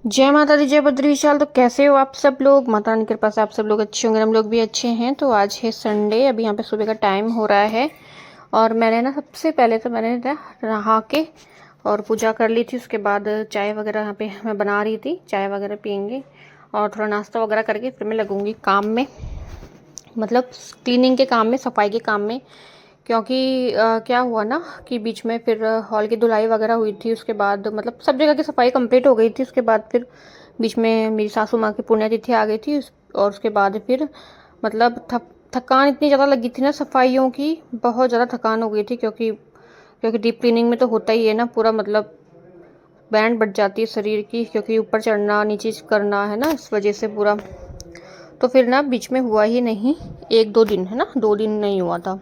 जय माता दी, जय बद्री विशाल। तो कैसे हो आप सब लोग? माता रानी की कृपा से आप सब लोग अच्छे होंगे, हम लोग भी अच्छे हैं। तो आज है संडे, अभी यहाँ पे सुबह का टाइम हो रहा है और मैंने ना सबसे पहले तो मैंने ना नहा के और पूजा कर ली थी। उसके बाद चाय वगैरह यहाँ पे मैं बना रही थी, चाय वगैरह पियेंगे और थोड़ा नाश्ता वगैरह करके फिर मैं लगूंगी काम में, मतलब क्लीनिंग के काम में, सफाई के काम में। क्योंकि क्या हुआ ना कि बीच में फिर हॉल की धुलाई वगैरह हुई थी, उसके बाद मतलब सब जगह की सफाई कंप्लीट हो गई थी। उसके बाद फिर बीच में मेरी सासू माँ की पुण्यतिथि आ गई थी और उसके बाद फिर मतलब थकान इतनी ज़्यादा लगी थी ना, सफाइयों की बहुत ज़्यादा थकान हो गई थी। क्योंकि क्योंकि डीप क्लीनिंग में तो होता ही है ना, पूरा मतलब बैंड बढ़ जाती है शरीर की, क्योंकि ऊपर चढ़ना नीचे करना है ना, इस वजह से पूरा। तो फिर ना बीच में हुआ ही नहीं, 1-2 दिन है ना, 2 दिन नहीं हुआ था।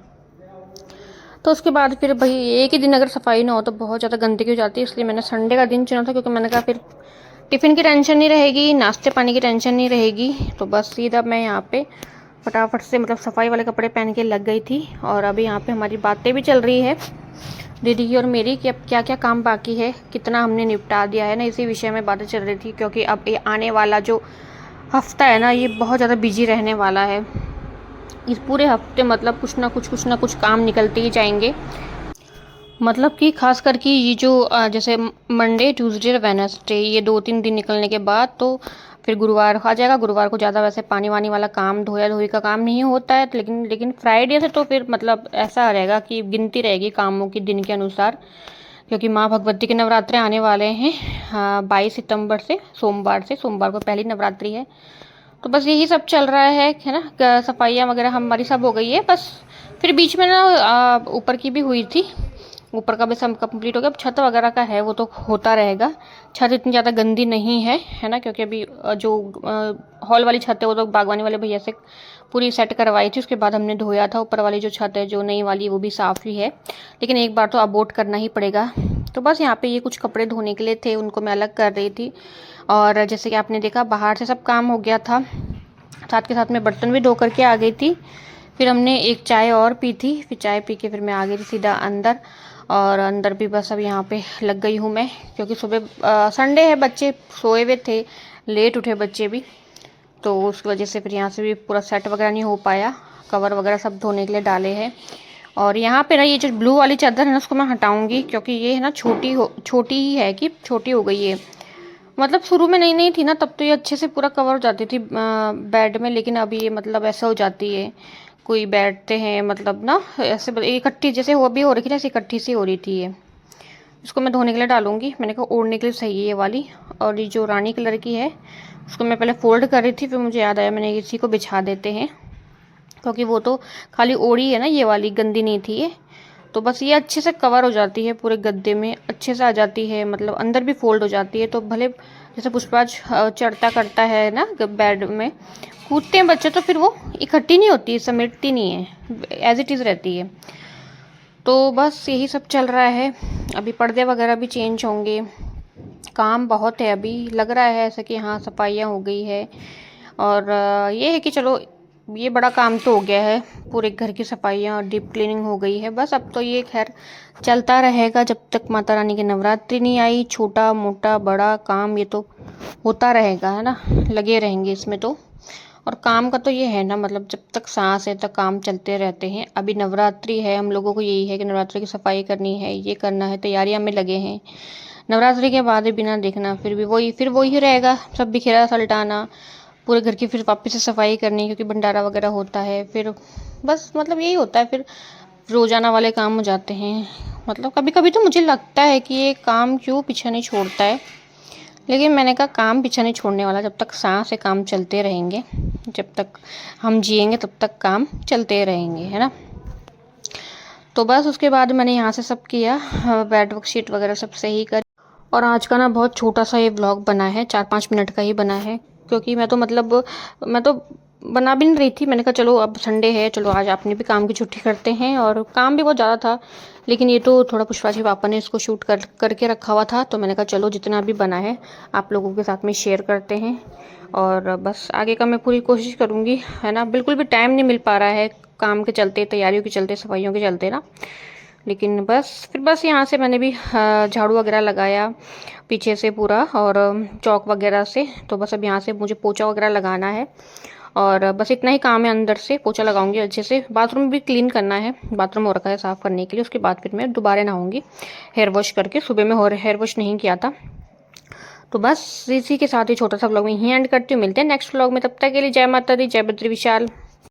तो उसके बाद फिर भाई एक ही दिन अगर सफाई ना हो तो बहुत ज़्यादा गंदगी हो जाती है, इसलिए मैंने संडे का दिन चुना था। क्योंकि मैंने कहा फिर टिफ़िन की टेंशन नहीं रहेगी, नाश्ते पानी की टेंशन नहीं रहेगी। तो बस सीधा मैं यहाँ पे फटाफट से मतलब सफाई वाले कपड़े पहन के लग गई थी। और अभी यहाँ पे हमारी बातें भी चल रही है दीदी की और मेरी, कि अब क्या क्या काम बाकी है, कितना हमने निपटा दिया है ना, इसी विषय में बातें चल रही थी। क्योंकि अब ये आने वाला जो हफ्ता है ना, ये बहुत ज़्यादा बिजी रहने वाला है। इस पूरे हफ्ते मतलब कुछ ना कुछ काम निकलते ही जाएंगे। मतलब कि खास करके ये जो जैसे मंडे ट्यूसडे वेडनेसडे, ये 2-3 दिन निकलने के बाद तो फिर गुरुवार आ जाएगा। गुरुवार को ज़्यादा वैसे पानी वानी वाला काम, धोया धोई का काम नहीं होता है, लेकिन फ्राइडे से तो फिर मतलब ऐसा रहेगा कि गिनती रहेगी कामों की दिन के अनुसार। क्योंकि माँ भगवती के नवरात्रे आने वाले हैं 22 सितंबर से, सोमवार को पहली नवरात्रि है। तो बस यही सब चल रहा है ना। सफाइयाँ वगैरह हमारी सब हो गई है बस। फिर बीच में ना ऊपर की भी हुई थी, ऊपर का भी सब कंप्लीट हो गया। अब छत वगैरह का है वो तो होता रहेगा। छत इतनी ज़्यादा गंदी नहीं है ना, क्योंकि अभी जो हॉल वाली छत है वो तो बागवानी वाले भैया से पूरी सेट करवाई थी। उसके बाद हमने धोया था। ऊपर वाली जो छत है जो नई वाली, वो भी साफ़ ही है, लेकिन एक बार तो अबोर्ड करना ही पड़ेगा। तो बस यहाँ पे ये कुछ कपड़े धोने के लिए थे, उनको मैं अलग कर रही थी। और जैसे कि आपने देखा बाहर से सब काम हो गया था, साथ के साथ में बर्तन भी धो करके आ गई थी। फिर हमने एक चाय और पी थी, फिर चाय पी के फिर मैं आ गई थी सीधा अंदर। और अंदर भी बस अब यहाँ पे लग गई हूँ मैं, क्योंकि सुबह संडे है, बच्चे सोए हुए थे, लेट उठे बच्चे भी। तो उस वजह से फिर यहाँ से भी पूरा सेट वगैरह नहीं हो पाया। कवर वगैरह सब धोने के लिए डाले हैं। और यहाँ पे ना ये जो ब्लू वाली चादर है ना, उसको मैं हटाऊंगी, क्योंकि ये है ना छोटी ही है, कि छोटी हो गई है। मतलब शुरू में नई नई थी ना, तब तो ये अच्छे से पूरा कवर हो जाती थी बेड में, लेकिन अभी ये मतलब ऐसा हो जाती है, कोई बैठते हैं मतलब ना ऐसे इकट्ठी जैसे वो भी हो रही थी ना, ऐसे इकट्ठी सी हो रही थी ये। इसको मैं धोने के लिए डालूंगी, मैंने कहा ओढ़ने के लिए सही है ये वाली। और ये जो रानी कलर की है, उसको मैं पहले फोल्ड कर रही थी, फिर मुझे याद आया मैंने इसी को बिछा देते हैं, क्योंकि वो तो खाली ओढ़ी है ना, ये वाली गंदी नहीं थी ये। तो बस ये अच्छे से कवर हो जाती है, पूरे गद्दे में अच्छे से आ जाती है, मतलब अंदर भी फोल्ड हो जाती है। तो भले जैसे पुष्पाज चढ़ता करता है ना बेड में, कूदते हैं बच्चे, तो फिर वो इकट्ठी नहीं होती, समेटती नहीं है, एज इट इज़ रहती है। तो बस यही सब चल रहा है। अभी पर्दे वगैरह भी चेंज होंगे, काम बहुत है अभी। लग रहा है ऐसा कि हाँ सफाइयाँ हो गई है। और ये है कि चलो ये बड़ा काम तो हो गया है, पूरे घर की सफाइयाँ और डीप क्लीनिंग हो गई है। बस अब तो ये खैर चलता रहेगा जब तक माता रानी की नवरात्रि नहीं आई। छोटा मोटा बड़ा काम ये तो होता रहेगा है ना, लगे रहेंगे इसमें तो। और काम का तो ये है ना, मतलब जब तक सांस है तक काम चलते रहते हैं। अभी नवरात्रि है, हम लोगों को यही है कि नवरात्रि की सफाई करनी है, ये करना है, तैयारियां में लगे हैं। नवरात्रि के बाद बिना देखना फिर वही रहेगा, सब बिखेरा सलटाना, पूरे घर की फिर वापस से सफाई करनी, क्योंकि भंडारा वगैरह होता है। फिर बस मतलब यही होता है, फिर रोजाना वाले काम हो जाते हैं। मतलब कभी कभी तो मुझे लगता है कि ये काम क्यों पीछा नहीं छोड़ता है, लेकिन मैंने कहा काम पीछा नहीं छोड़ने वाला, जब तक सांस है काम चलते रहेंगे, जब तक हम जिएंगे तब तक काम चलते रहेंगे, है ना। तो बस उसके बाद मैंने यहाँ से सब किया, बेड शीट वगैरह सब सही कर। और आज का ना बहुत छोटा सा ये व्लॉग बना है, 4-5 मिनट का ही बना है, क्योंकि मैं तो बना भी नहीं रही थी। मैंने कहा चलो अब संडे है, चलो आज अपनी भी काम की छुट्टी करते हैं। और काम भी बहुत ज़्यादा था, लेकिन ये तो थोड़ा पुष्पा के पापा ने इसको शूट करके रखा हुआ था, तो मैंने कहा चलो जितना भी बना है आप लोगों के साथ में शेयर करते हैं। और बस आगे का मैं पूरी कोशिश करूँगी, है ना। बिल्कुल भी टाइम नहीं मिल पा रहा है काम के चलते, तैयारियों के चलते, सफाइयों के चलते ना। लेकिन बस यहाँ से मैंने भी झाड़ू वगैरह लगाया पीछे से पूरा, और चौक वगैरह से। तो बस अब यहाँ से मुझे पोछा वगैरह लगाना है, और बस इतना ही काम है। अंदर से पोछा लगाऊंगी अच्छे से। बाथरूम भी क्लीन करना है, बाथरूम हो रखा है साफ़ करने के लिए। उसके बाद फिर मैं दोबारा नहाऊंगी हेयर वॉश करके। सुबह में और हेयर वॉश नहीं किया था। तो बस इसी के साथ ही छोटा सा व्लॉग में यहीं एंड करती हूँ। मिलते हैं नेक्स्ट व्लॉग में, तब तक के लिए जय माता दी, जय बद्री विशाल।